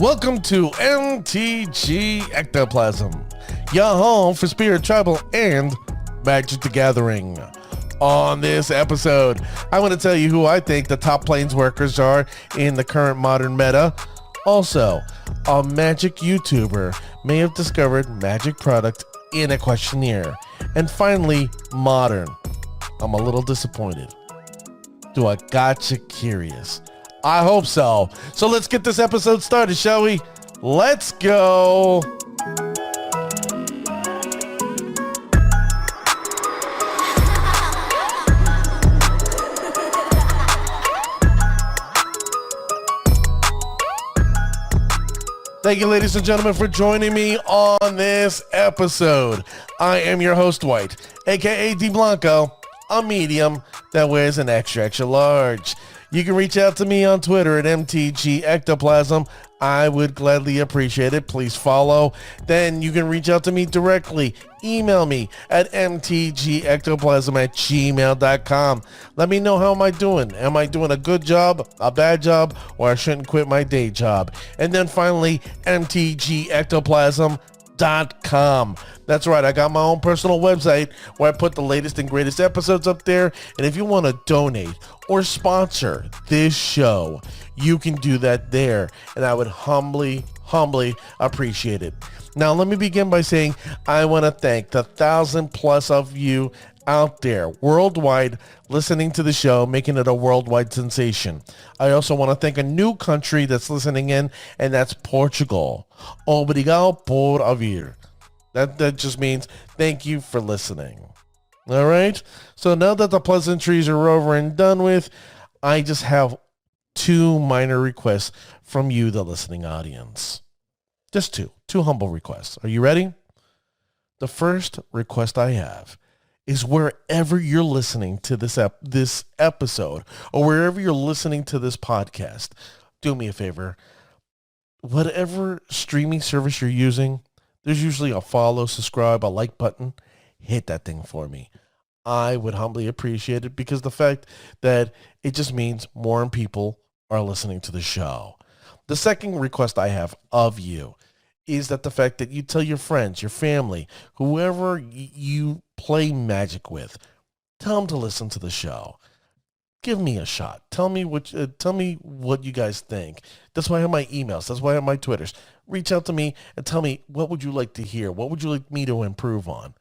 Welcome to MTG Ectoplasm, your home for Spirit Tribal and Magic the Gathering. On this episode, I want to tell you who I think the top Planeswalkers are in the current modern meta. Also, a Magic YouTuber may have discovered Magic product in a questionnaire. And finally, Modern. I'm a little disappointed. Do I gotcha curious? I hope so. So let's get this episode started, shall we? Let's go. Thank you, ladies and gentlemen, for joining me on this episode. I am your host, White, aka D Blanco, a medium that wears an extra, extra large. You can reach out to me on Twitter at MTG Ectoplasm. I would gladly appreciate it. Please follow. Then you can reach out to me directly. Email me at mtgectoplasm@gmail.com. Let me know how am I doing. Am I doing a good job, a bad job, or I shouldn't quit my day job? And then finally, mtgectoplasm.com. That's right, I got my own personal website where I put the latest and greatest episodes up there. And if you want to donate or sponsor this show, you can do that there. And I would humbly appreciate it. Now, let me begin by saying I want to thank the 1,000+ of you out there worldwide listening to the show, making it a worldwide sensation. I also want to thank a new country that's listening in, and that's Portugal. Obrigado por ouvir. That just means thank you for listening. All right? So now that the pleasantries are over and done with, I just have two minor requests from you, the listening audience. Just two humble requests. Are you ready? The first request I have is wherever you're listening to this episode or wherever you're listening to this podcast, do me a favor. Whatever streaming service you're using, there's usually a follow, subscribe, a like button. Hit that thing for me. I would humbly appreciate it because the fact that it just means more people are listening to the show. The second request I have of you is that the fact that you tell your friends, your family, whoever you play Magic with, tell them to listen to the show. Give me a shot. Tell me what you guys think. That's why I have my emails. That's why I have my Twitters. Reach out to me and tell me, what would you like to hear? What would you like me to improve on?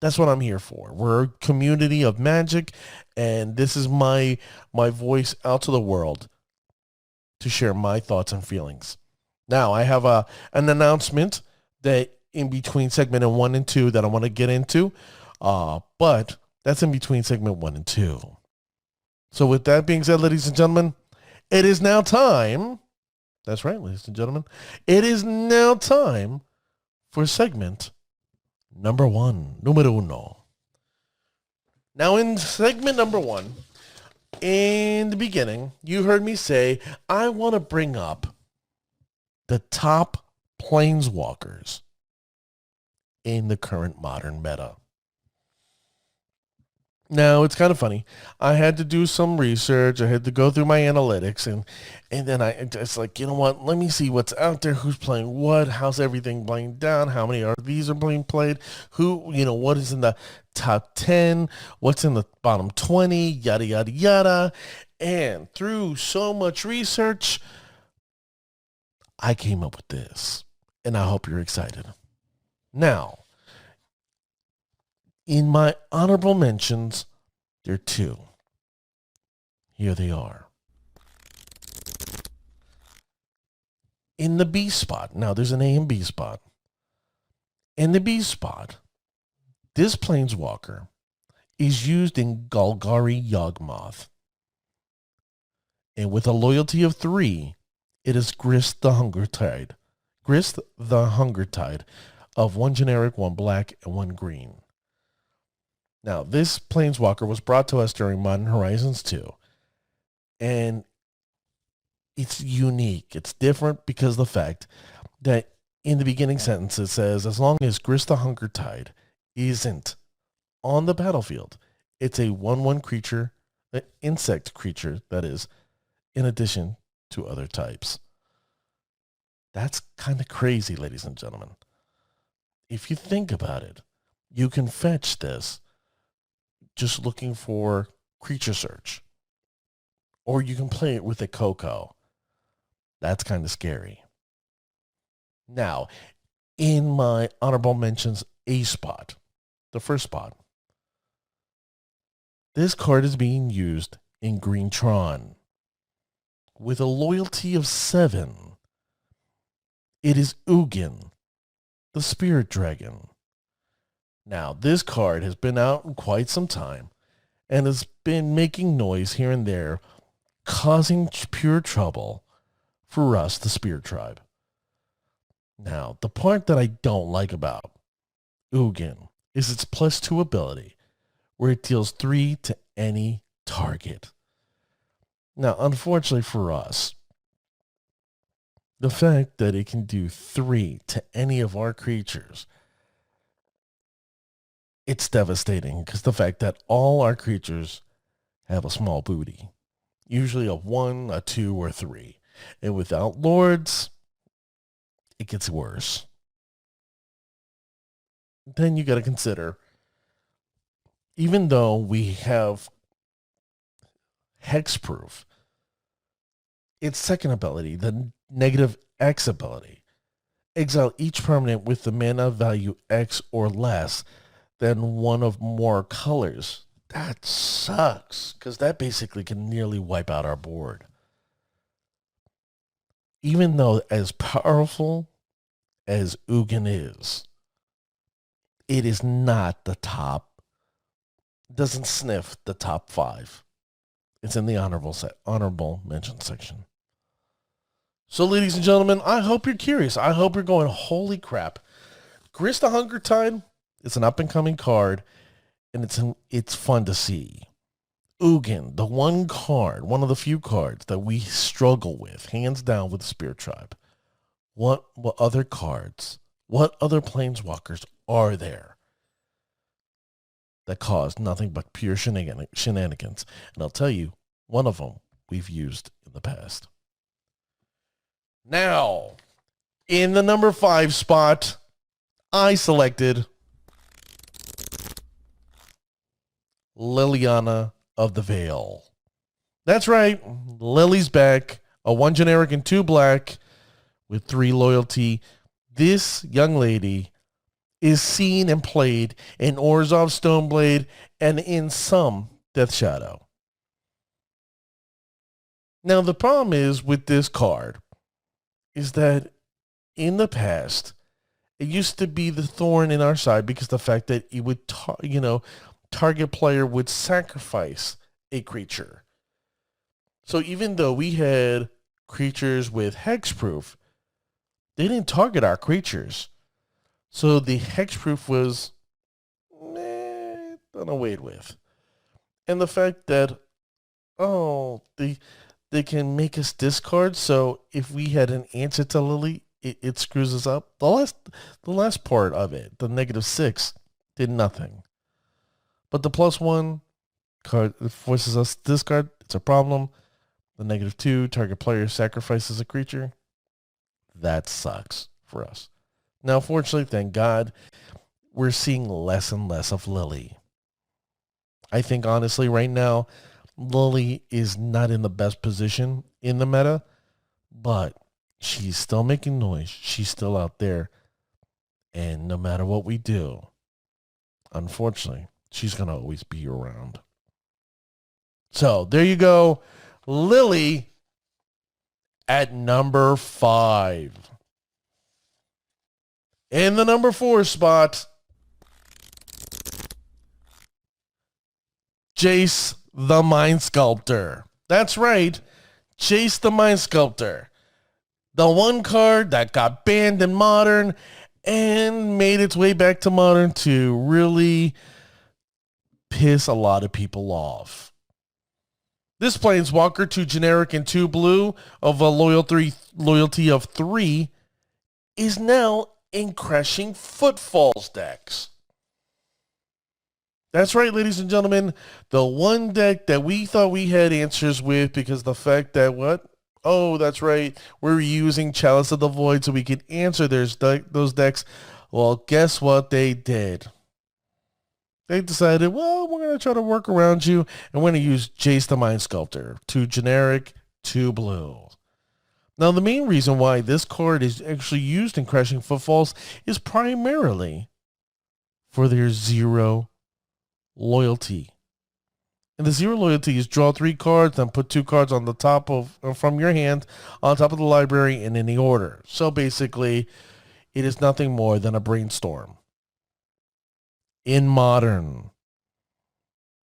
That's what I'm here for. We're a community of Magic, and this is my voice out to the world to share my thoughts and feelings. Now, I have an announcement that in between segment 1 and 2 that I want to get into, but that's in between segment 1 and 2. So with that being said, ladies and gentlemen, it is now time. That's right, ladies and gentlemen. It is now time for segment number 1, numero uno. Now in segment number 1, in the beginning, you heard me say, I want to bring up the top Planeswalkers in the current modern meta. Now, it's kind of funny. I had to do some research. I had to go through my analytics, and then it's like, you know what? Let me see what's out there. Who's playing what? How's everything playing down? How many are these are being played? What is in the top 10? What's in the bottom 20? Yada, yada, yada. And through so much research, I came up with this, and I hope you're excited. Now, in my honorable mentions, there are 2. Here they are. In the B spot, now there's an A and B spot. In the B spot, this Planeswalker is used in Golgari Yawgmoth. And with a loyalty of 3, it is Grist the Hungertide. Grist the Hungertide of 1 generic, 1 black, and 1 green. Now, this Planeswalker was brought to us during Modern Horizons 2, and it's unique. It's different because of the fact that in the beginning sentence it says, as long as Grist the Hungertide isn't on the battlefield, it's a 1/1 creature, an insect creature, that is, in addition to other types. That's kind of crazy, ladies and gentlemen. If you think about it, you can fetch this just looking for creature search, or you can play it with a Coco. That's kind of scary. Now, in my honorable mentions A spot, the first spot, this card is being used in Green Tron. With a loyalty of 7, it is Ugin, the Spirit Dragon. Now, this card has been out quite some time and has been making noise here and there, causing pure trouble for us, the Spirit Tribe. Now, the part that I don't like about Ugin is its +2 ability, where it deals 3 to any target. Now, unfortunately for us, the fact that it can do 3 to any of our creatures, it's devastating because the fact that all our creatures have a small booty, usually a 1, a 2, or 3. And without lords, it gets worse. Then you got to consider, even though we have hexproof, its second ability, the -X ability, exile each permanent with the mana value X or less than one of more colors. That sucks, because that basically can nearly wipe out our board. Even though as powerful as Ugin is, it is not the top, doesn't sniff the top 5. It's in the honorable mention section. So, ladies and gentlemen, I hope you're curious. I hope you're going, holy crap. Grist the Hunger Tide, it's an up-and-coming card, and it's fun to see. Ugin, the one of the few cards that we struggle with, hands down, with the Spirit Tribe. What other cards, what other Planeswalkers are there that cause nothing but pure shenanigans? And I'll tell you, one of them we've used in the past. Now, in the number 5 spot, I selected Liliana of the Veil. That's right, Lily's back, a 1 generic and 2 black with 3 loyalty. This young lady is seen and played in Orzhov Stoneblade and in some Death Shadow. Now, the problem is with this card is that in the past, it used to be the thorn in our side because the fact that it would, target player would sacrifice a creature. So even though we had creatures with hexproof, they didn't target our creatures. So the hexproof was done away with. And the fact that, they can make us discard. So if we had an answer to Lily, it screws us up. The last part of it, the -6, did nothing. But the +1 card forces us to discard. It's a problem. The -2, target player sacrifices a creature. That sucks for us. Now, fortunately, thank God, we're seeing less and less of Lily. I think, honestly, right now, Lily is not in the best position in the meta, but she's still making noise. She's still out there. And no matter what we do, unfortunately, she's going to always be around. So there you go. Lily at number 5. In the number 4 spot, Jace the Mind Sculptor. That's right, Jace the Mind Sculptor. The one card that got banned in Modern and made its way back to Modern to really piss a lot of people off. This Planeswalker, 2 generic and 2 blue, of a loyalty of 3, is now in Crashing Footfalls decks. That's right, ladies and gentlemen. The one deck that we thought we had answers with because the fact that Oh, that's right. We're using Chalice of the Void so we can answer those decks. Well, guess what they did? They decided, well, we're going to try to work around you, and we're going to use Jace the Mind Sculptor. 2 generic, 2 blue. Now, the main reason why this card is actually used in Crashing Footfalls is primarily for their 0 loyalty. And the 0 loyalty is draw 3 cards, then put 2 cards on the top of from your hand on top of the library in any order. So basically, it is nothing more than a brainstorm. In Modern,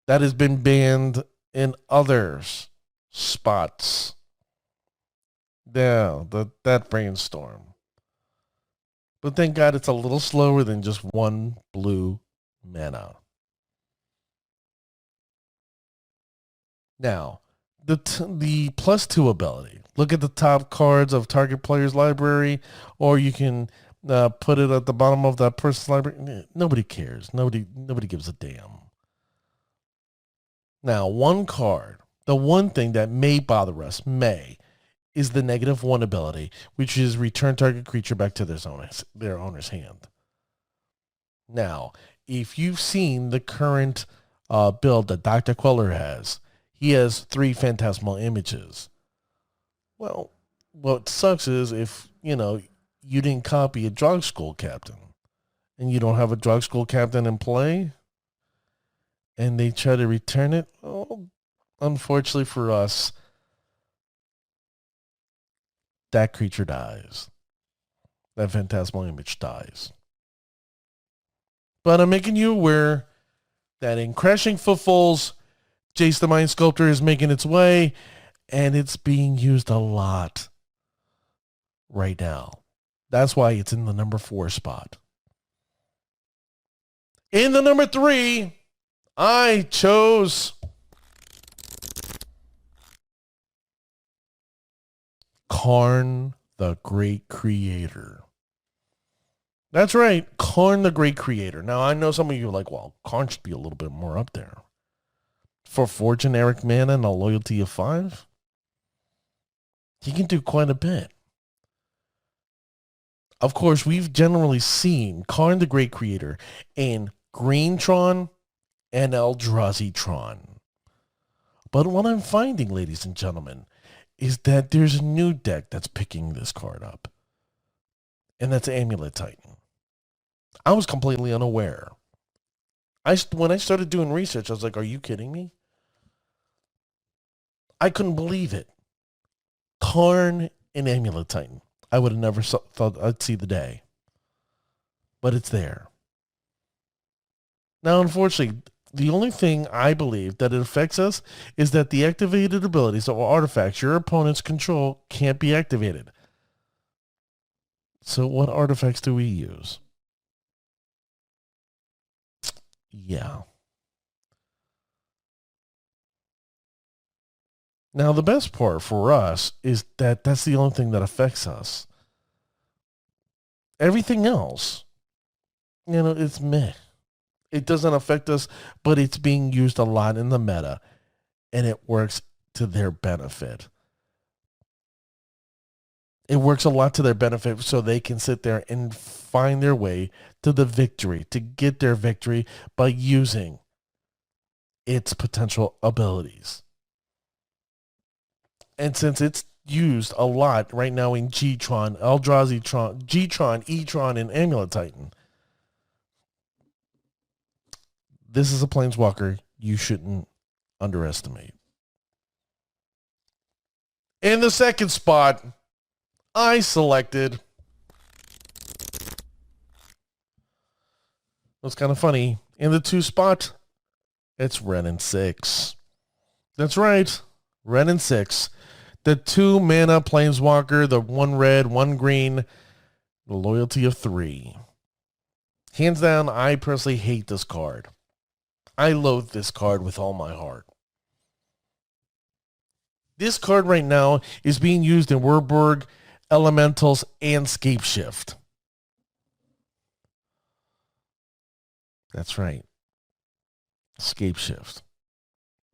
that has been banned in other spots. Yeah, that brainstorm. But thank God it's a little slower than just 1 blue mana. Now, the +2 ability. Look at the top cards of target player's library, or you can put it at the bottom of that person's library. Nobody cares. Nobody gives a damn. Now, one card, the one thing that may bother us, is the -1 ability, which is return target creature back to their owner's hand. Now, if you've seen the current build that Dr. Queller has, he has 3 phantasmal images. Well, what sucks is if, you didn't copy a drug school captain and you don't have a drug school captain in play and they try to return it, well, unfortunately for us, that creature dies. That phantasmal image dies. But I'm making you aware that in Crashing Footfalls, Jace the Mind Sculptor is making its way, and it's being used a lot right now. That's why it's in the number 4 spot. In the number 3, I chose Karn the Great Creator. That's right, Karn the Great Creator. Now, I know some of you are like, well, Karn should be a little bit more up there. For 4 generic mana and a loyalty of 5, he can do quite a bit. Of course, we've generally seen Karn the Great Creator in Greentron and Eldrazi-tron. But what I'm finding, ladies and gentlemen, is that there's a new deck that's picking this card up. And that's Amulet Titan. I was completely unaware. When I started doing research, I was like, are you kidding me? I couldn't believe it. Karn and Amulet Titan. I would have never thought I'd see the day. But it's there. Now, unfortunately, the only thing I believe that it affects us is that the activated abilities or artifacts your opponents control can't be activated. So what artifacts do we use? Yeah. Now, the best part for us is that that's the only thing that affects us. Everything else, it's meh. It doesn't affect us, but it's being used a lot in the meta, and it works to their benefit. It works a lot to their benefit so they can sit there and find their way to the victory, to get their victory by using its potential abilities. And since it's used a lot right now in G-Tron, Eldrazi-tron, G-Tron, E-Tron, and Amulet Titan, this is a Planeswalker you shouldn't underestimate. In the second spot, I selected... It's kind of funny. In the 2 spot, it's Ren and 6. That's right. Ren and 6. The 2 mana Planeswalker, the 1 red, 1 green, the loyalty of 3. Hands down, I personally hate this card. I loathe this card with all my heart. This card right now is being used in Werberg, Elementals, and Scapeshift. That's right. Scapeshift.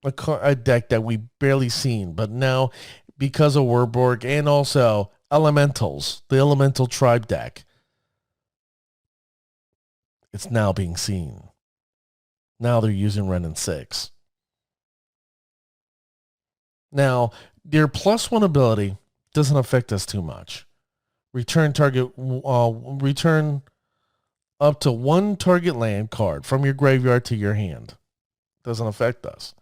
A deck that we barely seen, but now because of Warborg and also Elementals, the Elemental Tribe deck. It's now being seen. Now they're using Wrenn and 6. Now, their +1 ability doesn't affect us too much. Return up to one target land card from your graveyard to your hand. Doesn't affect us.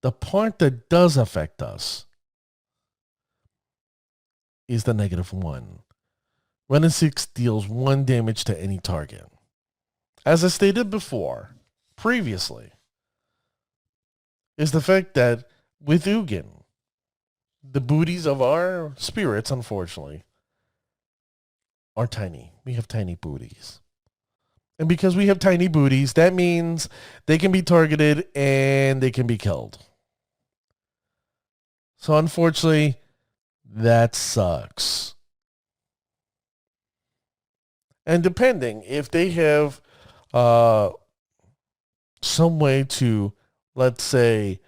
The part that does affect us is the -1. Wrenn and 6 deals 1 damage to any target. As I stated previously, is the fact that with Ugin, the booties of our spirits, unfortunately, are tiny. We have tiny booties. And because we have tiny booties, that means they can be targeted and they can be killed. So unfortunately, that sucks. And depending if they have some way to, let's say,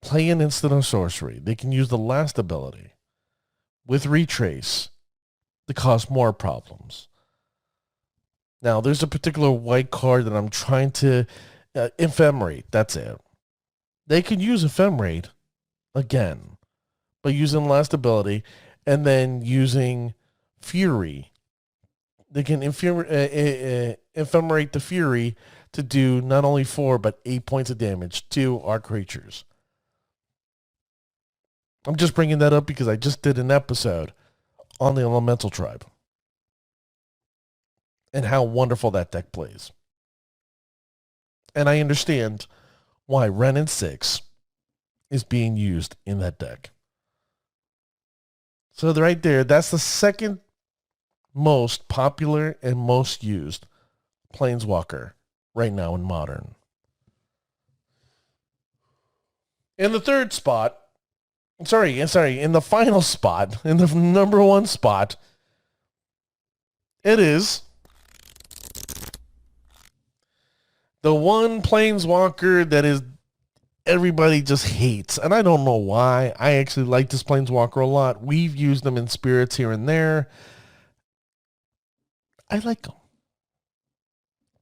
play an instant or sorcery, they can use the last ability with Retrace to cause more problems. Now, there's a particular white card that I'm trying to ephemerate. That's it. They can use ephemerate again by using last ability and then using Fury. They can ephemerate the Fury to do not only 4 but 8 points of damage to our creatures. I'm just bringing that up because I just did an episode on the Elemental Tribe and how wonderful that deck plays. And I understand why Wrenn and 6 is being used in that deck. So right there, that's the second most popular and most used Planeswalker right now in Modern. In the third spot, in the final spot, in the number 1 spot, it is the one Planeswalker that is everybody just hates. And I don't know why. I actually like this Planeswalker a lot. We've used them in spirits here and there. I like him.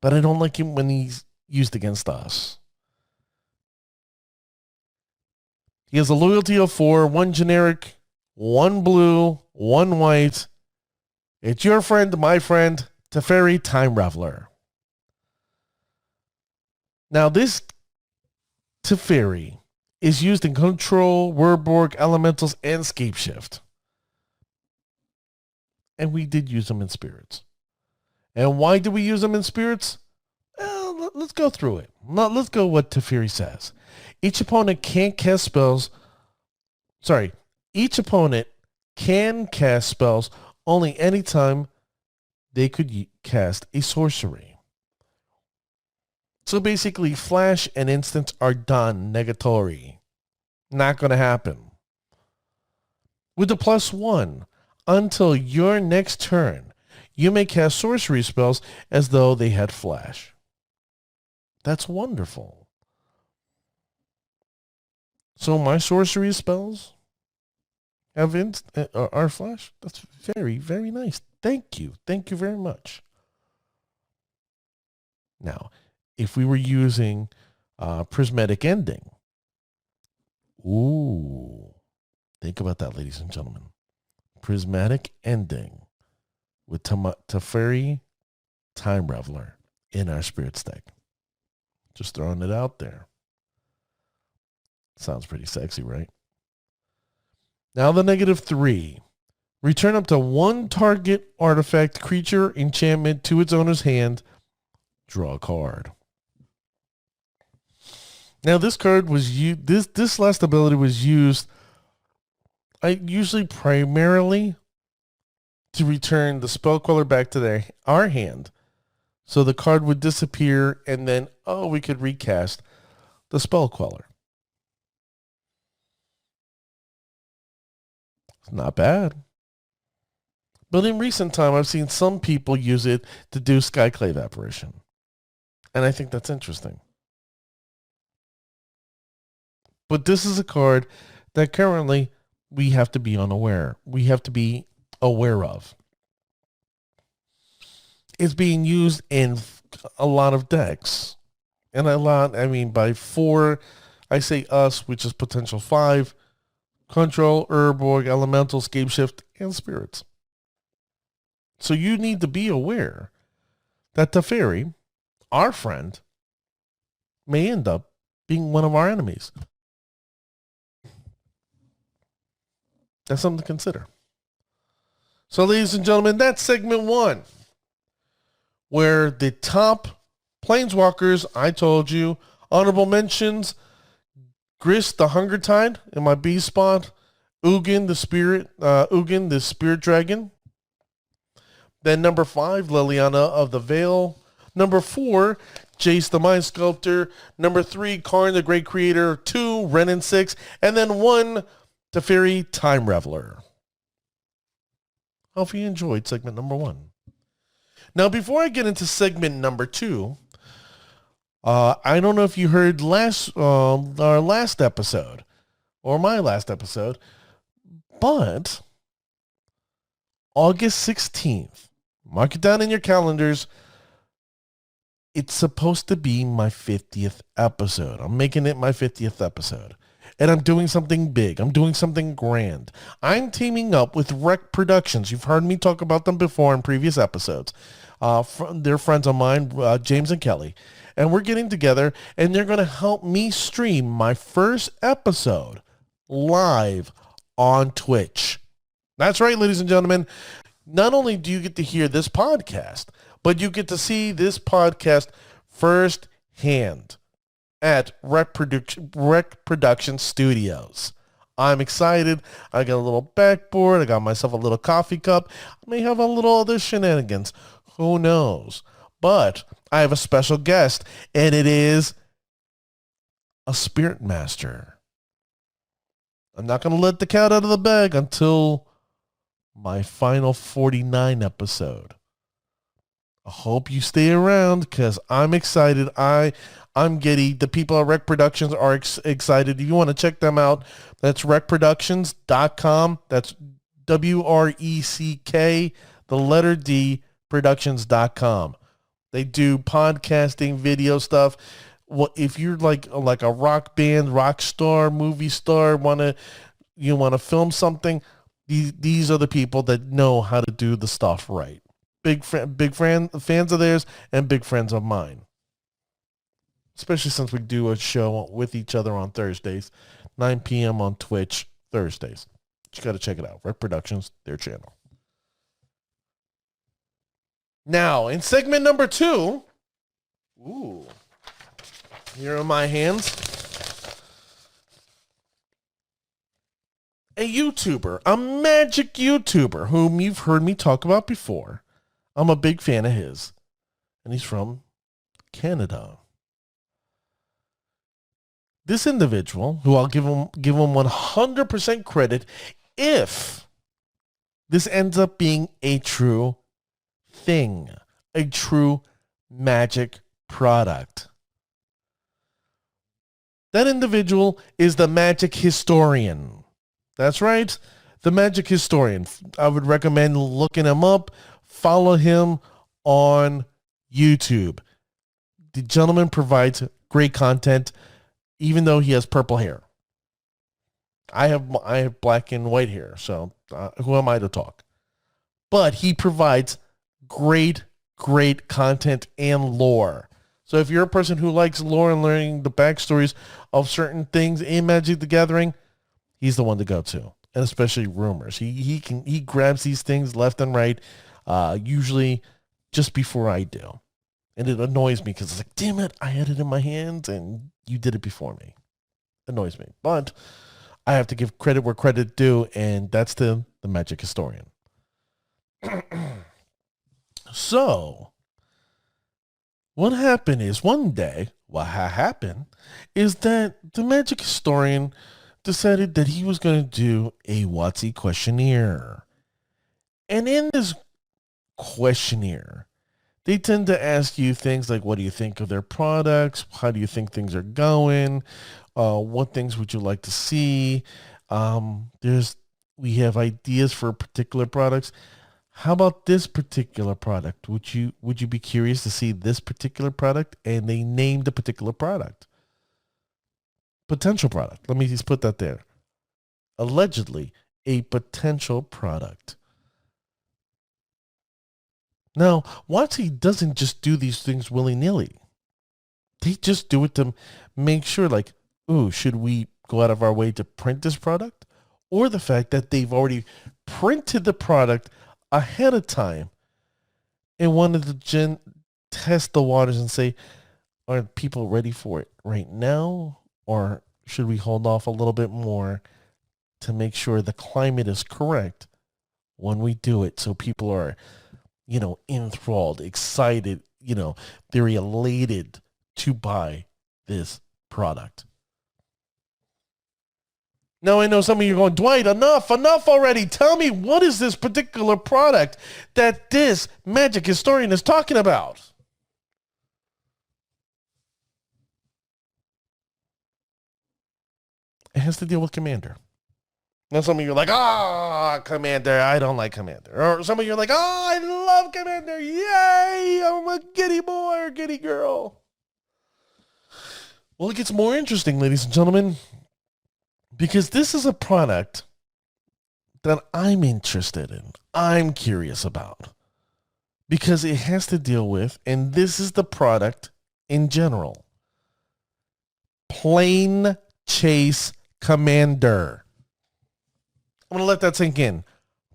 But I don't like him when he's used against us. He has a loyalty of 4, 1 generic, 1 blue, 1 white. It's your friend, my friend, Teferi Time Raveler. Now, this Teferi is used in Control, Warborg, Elementals, and Scapeshift. And we did use them in Spirits. And why did we use them in Spirits? Well, let's go through it. Let's go what Teferi says. Each opponent can cast spells only anytime they could cast a sorcery. So basically, flash and instants are done. Negatory. Not going to happen. With the +1, until your next turn, you may cast sorcery spells as though they had flash. That's wonderful. So my sorcery spells are flash. That's very, very nice. Thank you. Thank you very much. Now, if we were using prismatic ending, think about that, ladies and gentlemen. Prismatic ending with Teferi Time Raveler in our Spirits deck. Just throwing it out there. Sounds pretty sexy, right? Now the -3. Return up to 1 target artifact, creature, enchantment to its owner's hand. Draw a card. Now this card was used. This last ability was used. Usually primarily to return the spell queller back to our hand, so the card would disappear, and then we could recast the spell queller. It's not bad. But in recent time, I've seen some people use it to do Skyclave Apparition. And I think that's interesting. But this is a card that currently we have to be unaware. We have to be aware of. It's being used in a lot of decks. And by 4, I say us, which is potential 5, Control, Urborg, Elemental, Scapeshift, and Spirits. So you need to be aware that Teferi, our friend, may end up being one of our enemies. That's something to consider. So, ladies and gentlemen, that's segment 1, where the top Planeswalkers, I told you, honorable mentions, Grist, the Hunger Tide in my B spot, Ugin, the Spirit Dragon. Then number 5, Liliana of the Veil. Number 4, Jace the Mind Sculptor. Number 3, Karn the Great Creator. 2, Renin 6. And then 1, Teferi Time Reveler. Hope you enjoyed segment number 1. Now, before I get into segment number 2, I don't know if you heard our last episode, or my last episode, but August 16th, mark it down in your calendars, it's supposed to be my 50th episode. I'm making it my 50th episode. And I'm doing something big. I'm doing something grand. I'm teaming up with Rec Productions. You've heard me talk about them before in previous episodes. They're friends of mine, James and Kelly. And we're getting together, and they're going to help me stream my first episode live on Twitch. That's right, ladies and gentlemen. Not only do you get to hear this podcast, but you get to see this podcast firsthand at Rec Production Studios. I'm excited. I got a little backboard. I got myself a little coffee cup. I may have a little other shenanigans. Who knows? But I have a special guest, and it is a Spirit Master. I'm not going to let the cat out of the bag until my final 49 episode. I hope you stay around because I'm excited. I'm giddy. The people at Rec Productions are excited. If you want to check them out, that's recproductions.com. That's WRECK, the letter D, productions.com. They do podcasting, video stuff. Well, if you're like a rock band, rock star, movie star, you want to film something, these are the people that know how to do the stuff right. Big fans of theirs and big friends of mine. Especially since we do a show with each other on Thursdays, 9 p.m. on Twitch, Thursdays. You got to check it out. Rec Productions, their channel. Now, in segment number 2, here are my hands. A YouTuber, a magic YouTuber, whom you've heard me talk about before. I'm a big fan of his, and he's from Canada. This individual, who I'll give him 100% credit if this ends up being a true thing, a true magic product. That individual is the Magic Historian. That's right, the Magic Historian. I would recommend looking him up. Follow him on YouTube. The gentleman provides great content, even though he has purple hair. I have black and white hair, so who am I to talk? But he provides great content and lore. So if you're a person who likes lore and learning the backstories of certain things in Magic the Gathering, he's the one to go to, and especially rumors. He grabs these things left and right, usually just before I do. And it annoys me because it's like, damn it, I had it in my hands and you did it before me. Annoys me. But I have to give credit where credit due, and that's to the Magic Historian. So, what happened is that the Magic Historian decided that he was going to do a WotC questionnaire. And in this questionnaire, They tend to ask you things like, what do you think of their products? How do you think things are going? What things would you like to see? There's we have ideas for particular products. How about this particular product? Would you be curious to see this particular product? And they named a particular product. Potential product. Let me just put that there. Allegedly a potential product. Now, WotC doesn't just do these things willy-nilly. They just do it to make sure, like, ooh, should we go out of our way to print this product? Or the fact that they've already printed the product ahead of time and wanted to test the waters and say, are people ready for it right now? Or should we hold off a little bit more to make sure the climate is correct when we do it, so people are, enthralled, excited, they're elated to buy this product. Now, I know some of you are going, Dwight, enough already. Tell me, what is this particular product that this magic historian is talking about? It has to deal with Commander. Now, some of you are like, Commander, I don't like Commander. Or some of you are like, I love Commander. Yay, I'm a giddy boy or giddy girl. Well, it gets more interesting, ladies and gentlemen, because this is a product that I'm interested in. I'm curious about. Because it has to deal with, and this is the product in general, Planeschase Commander. I'm going to let that sink in.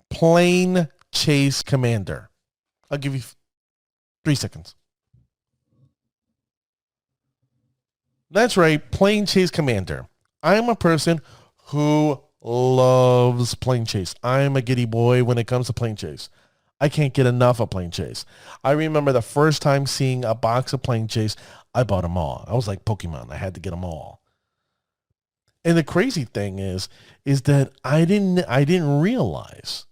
Planeschase Commander. I'll give you 3 seconds. That's right, Planeschase Commander. I'm a person who loves Planeschase. I'm a giddy boy when it comes to Planeschase. I can't get enough of Planeschase. I remember the first time seeing a box of Planeschase, I bought them all. I was like Pokemon. I had to get them all. And the crazy thing is that I didn't realize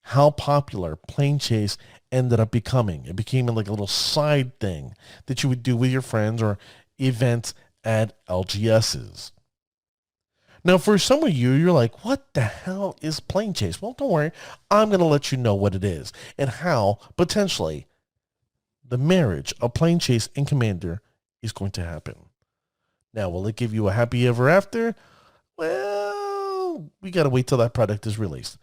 how popular Planeschase ended up becoming. It became like a little side thing that you would do with your friends or events at LGSs. Now, for some of you, you're like, what the hell is Planeschase? Well, don't worry. I'm going to let you know what it is and how, potentially, the marriage of Planeschase and Commander is going to happen. Now, will it give you a happy ever after? Well, we got to wait till that product is released.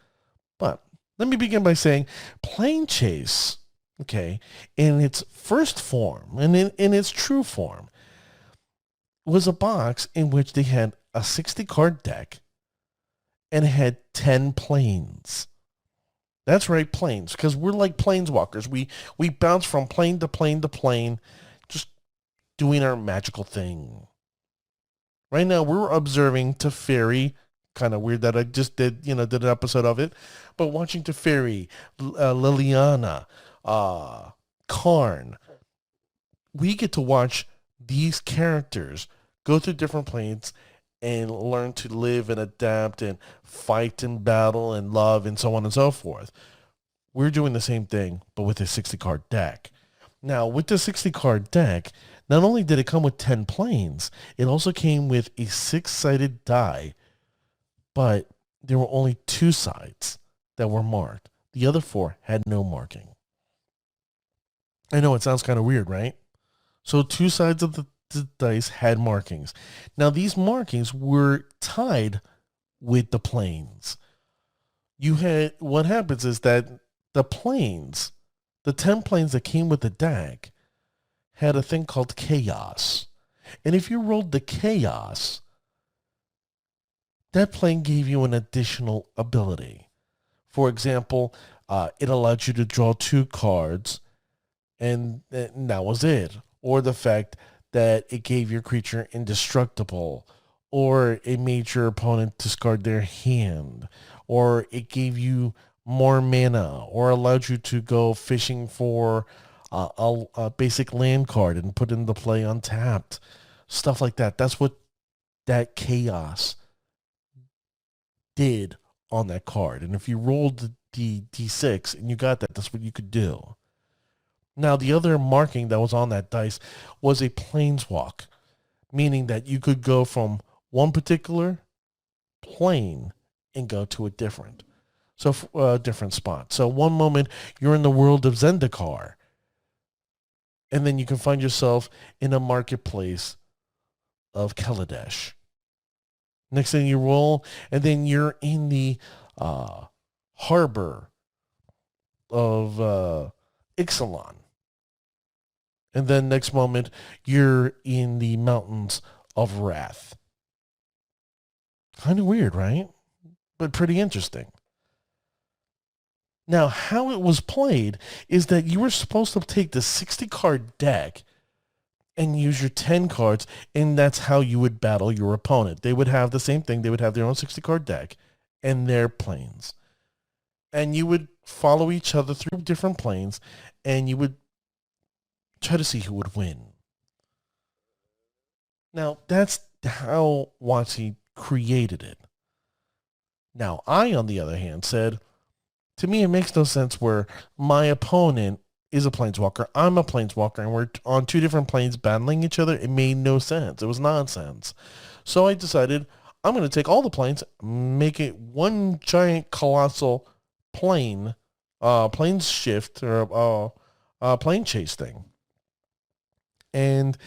But let me begin by saying Planeschase, okay, in its first form and in its true form, was a box in which they had a 60-card deck and it had 10 planes. That's right, planes, because we're like Planeswalkers. We bounce from plane to plane to plane, just doing our magical thing. Right now, we're observing Teferi. Kind of weird that I just did an episode of it. But watching Teferi, Liliana, Karn, we get to watch these characters go through different planes and learn to live and adapt and fight and battle and love and so on and so forth. We're doing the same thing, but with a 60-card deck. Now, with the 60-card deck, not only did it come with 10 planes, it also came with a 6-sided die, but there were only 2 sides that were marked. The other 4 had no marking. I know it sounds kind of weird, right? So 2 sides of the dice had markings. Now, these markings were tied with the planes. What happens is that the planes, the 10 planes that came with the deck, had a thing called chaos. And if you rolled the chaos, that plane gave you an additional ability. For example, it allowed you to draw 2 cards, and that was it. Or the fact that it gave your creature indestructible, or it made your opponent discard their hand, or it gave you more mana, or allowed you to go fishing for a basic land card and put into play untapped. Stuff like that. That's what that chaos did on that card. And if you rolled the D6 and you got that, that's what you could do. Now, the other marking that was on that dice was a planeswalk, meaning that you could go from one particular plane and go to a different spot. So one moment you're in the world of Zendikar, and then you can find yourself in a marketplace of Kaladesh. Next thing you roll, and then you're in the harbor of Ixalan. And then next moment, you're in the mountains of Wrath. Kind of weird, right? But pretty interesting. Now, how it was played is that you were supposed to take the 60 card deck and use your 10 cards, and that's how you would battle your opponent. They would have the same thing. They would have their own 60 card deck and their planes. And you would follow each other through different planes, and you would try to see who would win. Now, that's how WotC created it. Now, I, on the other hand, said, to me, it makes no sense where my opponent is a planeswalker, I'm a planeswalker, and we're on two different planes battling each other. It made no sense. It was nonsense. So I decided I'm going to take all the planes, make it one giant colossal plane, planes shift, or Planechase thing. And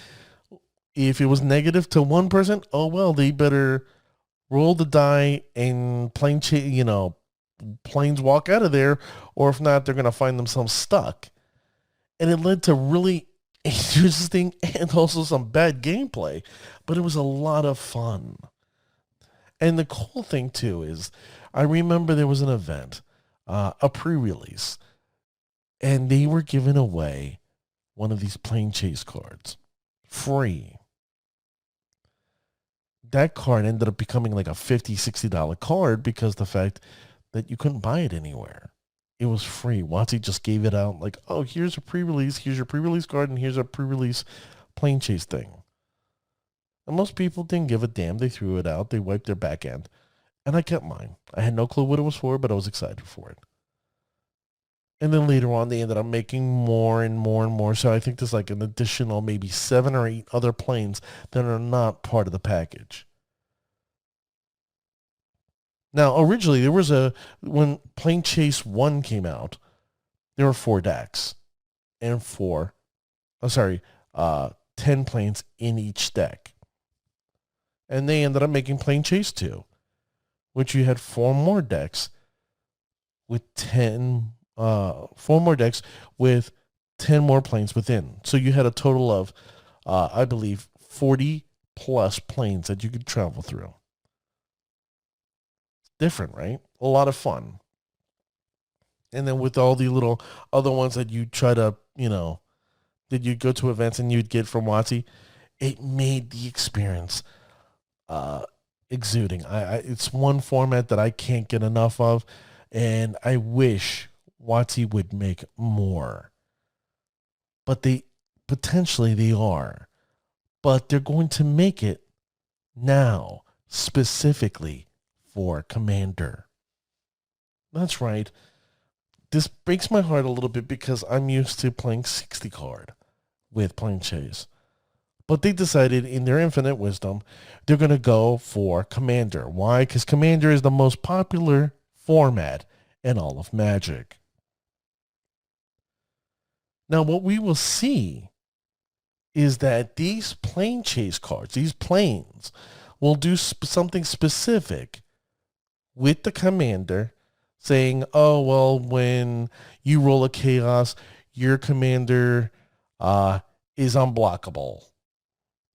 if it was negative to one person, oh well, they better roll the die and planes walk out of there, or if not, they're going to find themselves stuck. And it led to really interesting and also some bad gameplay, but it was a lot of fun. And the cool thing too is, I remember there was an event, a pre-release, and they were giving away one of these Planechase cards, free. That card ended up becoming like a $50, $60 card because the fact that you couldn't buy it anywhere. It was free. WotC just gave it out like, oh, here's a pre-release, here's your pre-release card, and here's a pre-release Planechase thing. And most people didn't give a damn. They threw it out. They wiped their back end. And I kept mine. I had no clue what it was for, but I was excited for it. And then later on, they ended up making more and more and more. So I think there's like an additional maybe 7 or 8 other planes that are not part of the package. Now, originally, when Planechase 1 came out, there were 4 decks and 10 planes in each deck. And they ended up making Planechase 2, which you had 4 more decks with 10 more planes within. So you had a total of, I believe, 40 plus planes that you could travel through. Different, right? A lot of fun. And then with all the little other ones that you try to, that you go to events and you'd get from WotC, it made the experience exuding. It's one format that I can't get enough of, and I wish WotC would make more. But potentially they are. But they're going to make it now specifically for Commander. That's right. This breaks my heart a little bit because I'm used to playing 60 card with Planechase. But they decided in their infinite wisdom, they're going to go for Commander. Why? Because Commander is the most popular format in all of Magic. Now, what we will see is that these Planechase cards, these planes, will do something specific with the Commander, saying, oh, well, when you roll a chaos, your Commander is unblockable.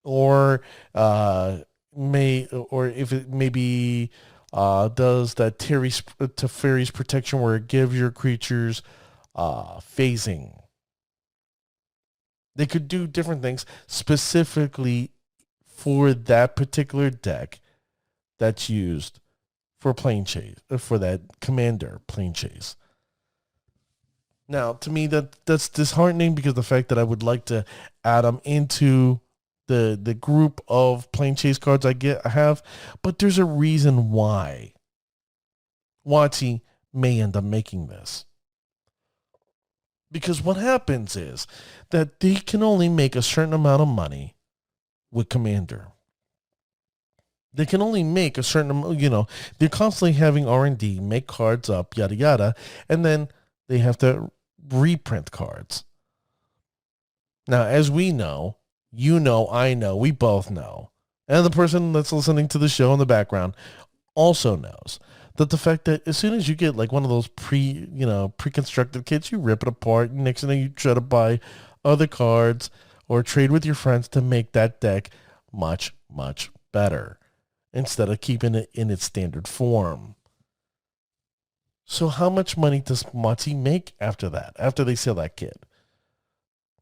Or if it maybe does that Teferi's protection where it gives your creatures phasing. They could do different things specifically for that particular deck that's used for Planechase, for that Commander Planechase. Now, to me, that's disheartening because the fact that I would like to add them into the group of Planechase cards I have, but there's a reason why WotC may end up making this. Because what happens is that they can only make a certain amount of money with Commander. They can only make a certain amount, they're constantly having R&D, make cards up, yada, yada, and then they have to reprint cards. Now, as we know, I know, we both know, and the person that's listening to the show in the background also knows that the fact that as soon as you get like one of those pre-constructed kits, you rip it apart, and next thing you try to buy other cards or trade with your friends to make that deck much, much better instead of keeping it in its standard form. So how much money does Matsi make after that, after they sell that kit?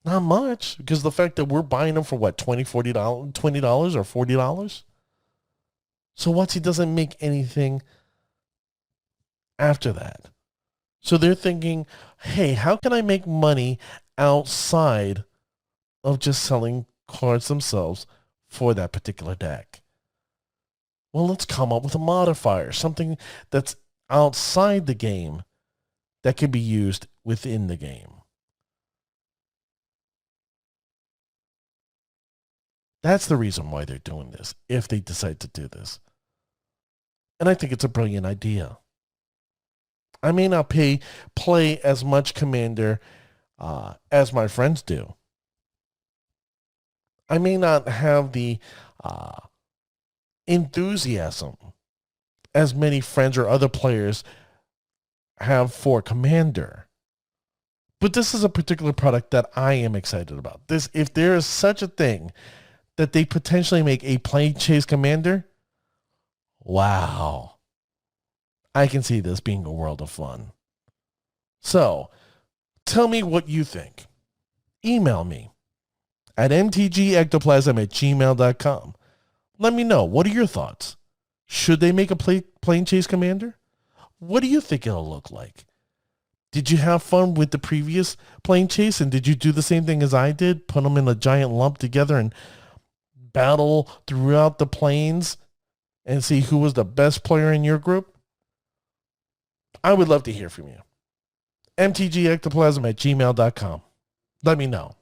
Not much, because the fact that we're buying them for what, $20, $40, $20 or $40? So Watsi doesn't make anything after that. So they're thinking, hey, how can I make money outside of just selling cards themselves for that particular deck? Well, let's come up with a modifier, something that's outside the game that can be used within the game. That's the reason why they're doing this, if they decide to do this. And I think it's a brilliant idea. I may not play as much Commander as my friends do. I may not have the enthusiasm as many friends or other players have for Commander. But this is a particular product that I am excited about. If there is such a thing that they potentially make a Planeschase Commander, wow. I can see this being a world of fun. So, tell me what you think. Email me at mtgectoplasm@gmail.com. Let me know. What are your thoughts? Should they make a Planeschase Commander? What do you think it'll look like? Did you have fun with the previous Planeschase, and did you do the same thing as I did? Put them in a giant lump together and battle throughout the planes and see who was the best player in your group? I would love to hear from you. mtgectoplasm@gmail.com. Let me know.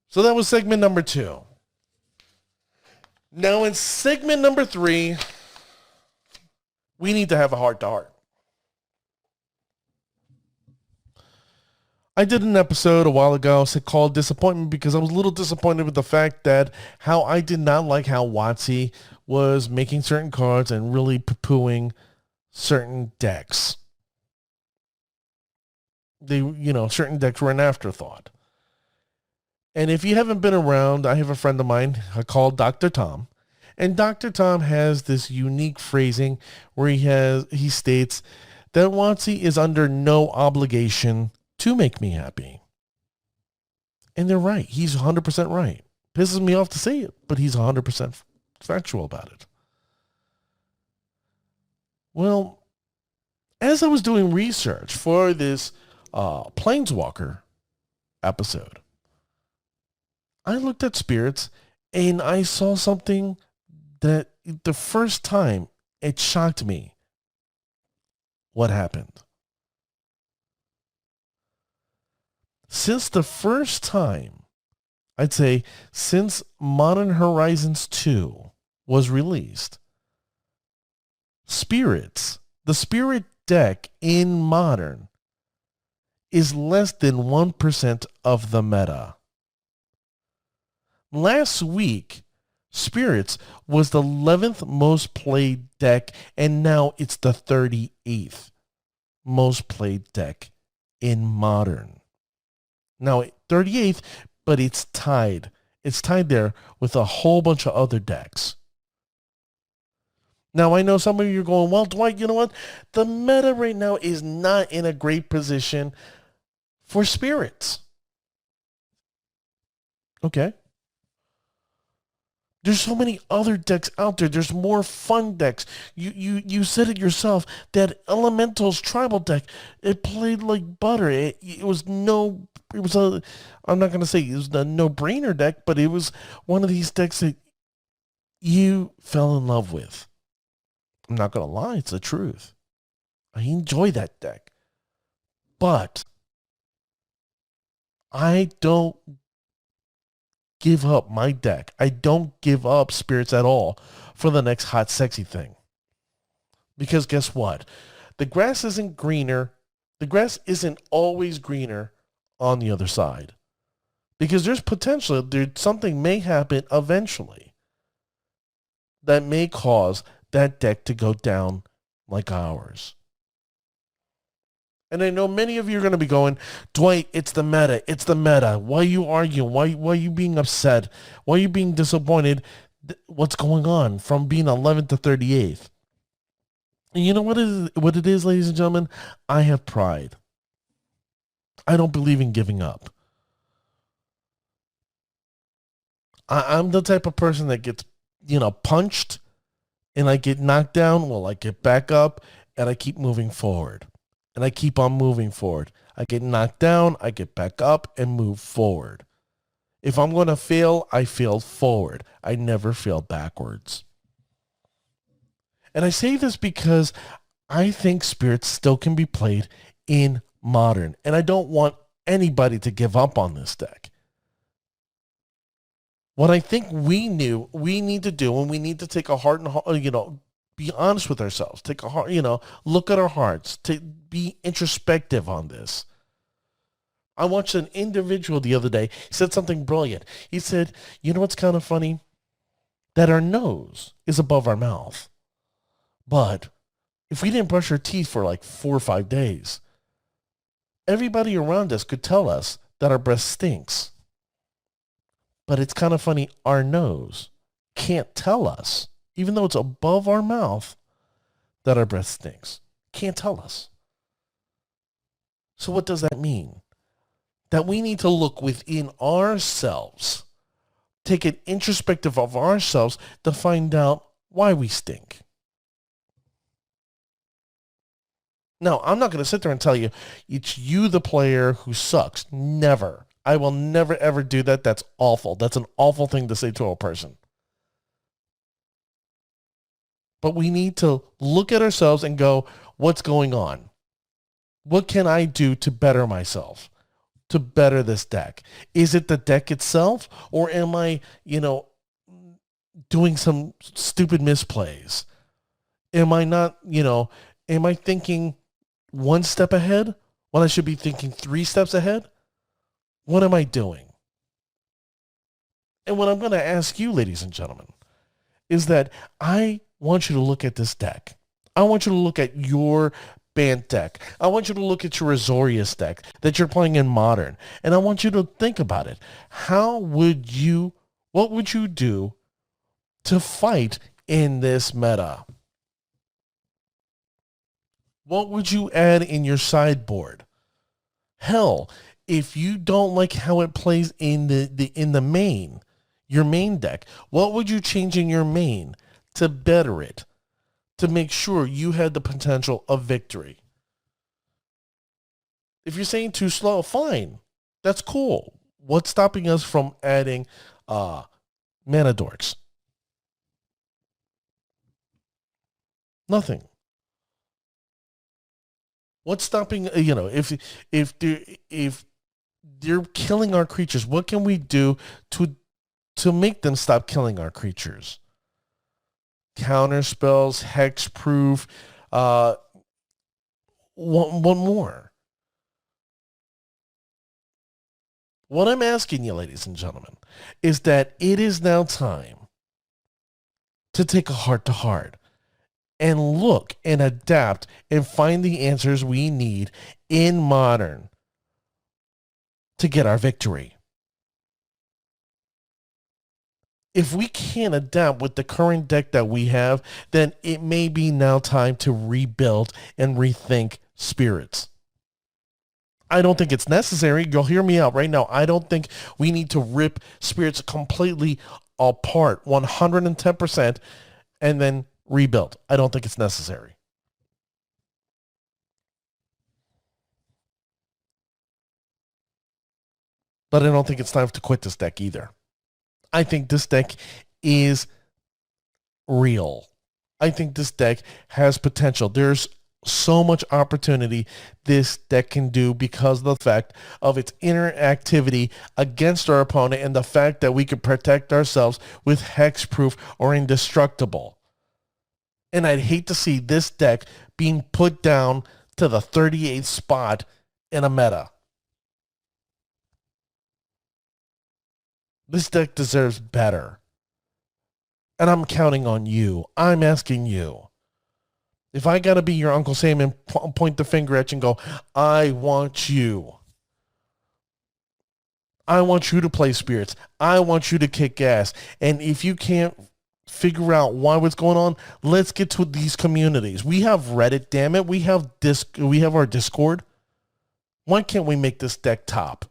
So that was segment number 2. Now in segment number 3, we need to have a heart-to-heart. I did an episode a while ago called Disappointment because I was a little disappointed with the fact that how I did not like how WotC was making certain cards and really poo-pooing certain decks. Certain decks were an afterthought. And if you haven't been around, I have a friend of mine called Dr. Tom. And Dr. Tom has this unique phrasing where he states that WotC is under no obligation to make me happy. And they're right. He's 100% right. Pisses me off to say it, but he's 100% factual about it. Well, as I was doing research for this Planeswalker episode, I looked at spirits and I saw something that the first time it shocked me what happened. Since the first time, I'd say since Modern Horizons 2 was released, spirits, the spirit deck in Modern is less than 1% of the meta. Last week, Spirits was the 11th most played deck, and now it's the 38th most played deck in Modern. Now, 38th, but it's tied. It's tied there with a whole bunch of other decks. Now, I know some of you are going, well, Dwight, you know what? The meta right now is not in a great position for Spirits. Okay. There's so many other decks out there. There's more fun decks. You said it yourself. That Elemental's tribal deck, it played like butter. I'm not going to say it was a no-brainer deck, but it was one of these decks that you fell in love with. I'm not going to lie. It's the truth. I enjoy that deck. But I don't give up my deck. I don't give up spirits at all for the next hot, sexy thing. Because guess what? The grass isn't greener. The grass isn't always greener on the other side. Because there's potential, something may happen eventually that may cause that deck to go down like ours. And I know many of you are going to be going, Dwight, it's the meta. It's the meta. Why are you arguing? Why are you being upset? Why are you being disappointed? What's going on from being 11th to 38th? And you know what it is, ladies and gentlemen? I have pride. I don't believe in giving up. I'm the type of person that gets, punched and I get knocked down. Well, I get back up and I keep moving forward. And I keep on moving forward. I get knocked down, I get back up and move forward. If I'm going to fail, I fail forward. I never fail backwards. And I say this because I think spirits still can be played in modern. And I don't want anybody to give up on this deck. What I think we need to do, and we need to take a heart and, be honest with ourselves. Take a heart, look at our hearts. To be introspective on this. I watched an individual the other day. He said something brilliant. He said, you know what's kind of funny? That our nose is above our mouth. But if we didn't brush our teeth for like 4 or 5 days, everybody around us could tell us that our breath stinks. But it's kind of funny, our nose can't tell us, even though it's above our mouth, that our breath stinks. Can't tell us. So what does that mean? That we need to look within ourselves, take an introspective of ourselves to find out why we stink. Now, I'm not going to sit there and tell you, it's you, the player, who sucks. Never. I will never, ever do that. That's awful. That's an awful thing to say to a person. But we need to look at ourselves and go, what's going on? What can I do to better myself, to better this deck? Is it the deck itself, or am I, doing some stupid misplays? Am I not, am I thinking one step ahead when I should be thinking 3 steps ahead? What am I doing? And what I'm going to ask you, ladies and gentlemen, is that I want you to look at this deck. I want you to look at your Bant deck. I want you to look at your Azorius deck that you're playing in Modern. And I want you to think about it. What would you do to fight in this meta? What would you add in your sideboard? Hell, if you don't like how it plays in the main, your main deck, what would you change in your main to better it, to make sure you had the potential of victory? If you're saying too slow, fine. That's cool. What's stopping us from adding mana dorks? Nothing. What's stopping, if they're killing our creatures, what can we do to make them stop killing our creatures? Counter spells, hexproof, one more. What I'm asking you, ladies and gentlemen, is that it is now time to take a heart-to-heart and look and adapt and find the answers we need in Modern to get our victory. If we can't adapt with the current deck that we have, then it may be now time to rebuild and rethink spirits. I don't think it's necessary. You'll hear me out right now. I don't think we need to rip spirits completely apart 110% and then rebuild. I don't think it's necessary. But I don't think it's time to quit this deck either. I think this deck is real. I think this deck has potential. There's so much opportunity this deck can do because of the fact of its interactivity against our opponent and the fact that we can protect ourselves with hexproof or indestructible. And I'd hate to see this deck being put down to the 38th spot in a meta. This deck deserves better. And I'm counting on you. I'm asking you. If I got to be your Uncle Sam and point the finger at you and go, I want you. I want you to play spirits. I want you to kick ass. And if you can't figure out what's going on, let's get to these communities. We have Reddit, damn it. We have our Discord. Why can't we make this deck top?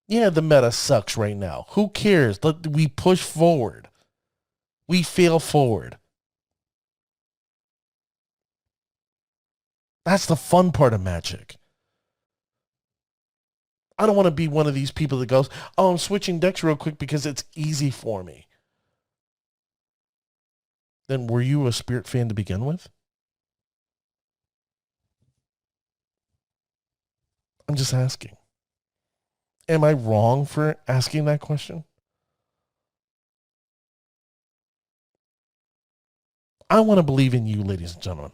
Yeah, the meta sucks right now. Who cares? We push forward. We fail forward. That's the fun part of Magic. I don't want to be one of these people that goes, oh, I'm switching decks real quick because it's easy for me. Then were you a Spirit fan to begin with? I'm just asking. Am I wrong for asking that question? I want to believe in you, ladies and gentlemen.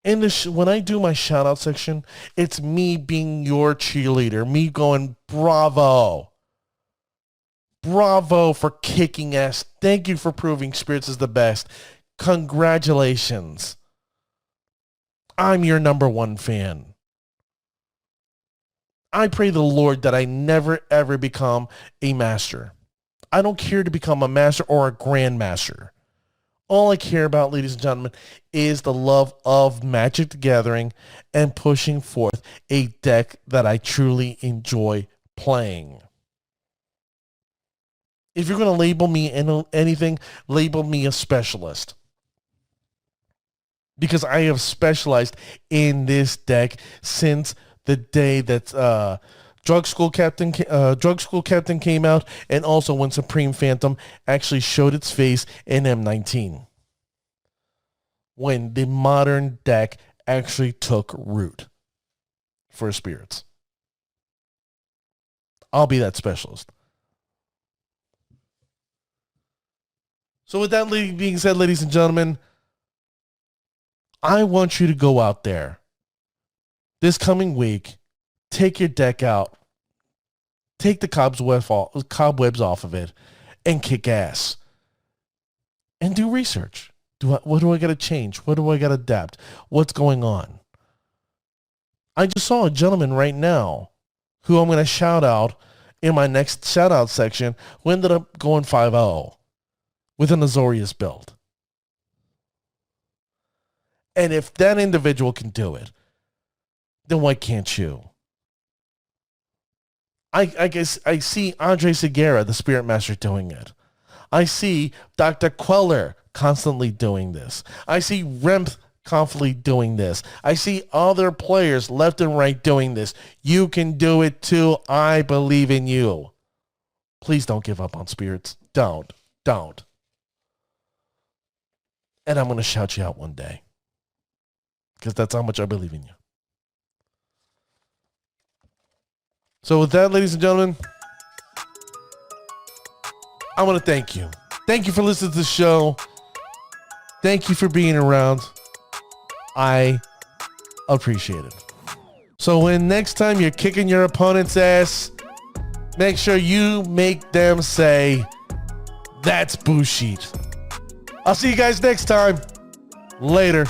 When I do my shout out section, it's me being your cheerleader, me going, bravo. Bravo for kicking ass. Thank you for proving Spirits is the best. Congratulations. I'm your number one fan. I pray the Lord that I never, ever become a master. I don't care to become a master or a grandmaster. All I care about, ladies and gentlemen, is the love of Magic the Gathering and pushing forth a deck that I truly enjoy playing. If you're going to label me anything, label me a specialist. Because I have specialized in this deck since the day that Drug School Captain came out, and also when Supreme Phantom actually showed its face in M19. When the modern deck actually took root for Spirits. I'll be that specialist. So with that being said, ladies and gentlemen, I want you to go out there this coming week, take your deck out, take the cobwebs off of it, and kick ass. And do research. What do I got to change? What do I got to adapt? What's going on? I just saw a gentleman right now who I'm going to shout out in my next shout out section who ended up going 5-0 with an Azorius build. And if that individual can do it, then why can't you? I guess I see Andre Segura, the Spirit Master, doing it. I see Dr. Queller constantly doing this. I see Remth constantly doing this. I see other players left and right doing this. You can do it too. I believe in you. Please don't give up on Spirits. Don't. And I'm going to shout you out one day. Because that's how much I believe in you. So with that, ladies and gentlemen, I want to thank you. Thank you for listening to the show. Thank you for being around. I appreciate it. So when next time you're kicking your opponent's ass, make sure you make them say, that's bullshit. I'll see you guys next time. Later.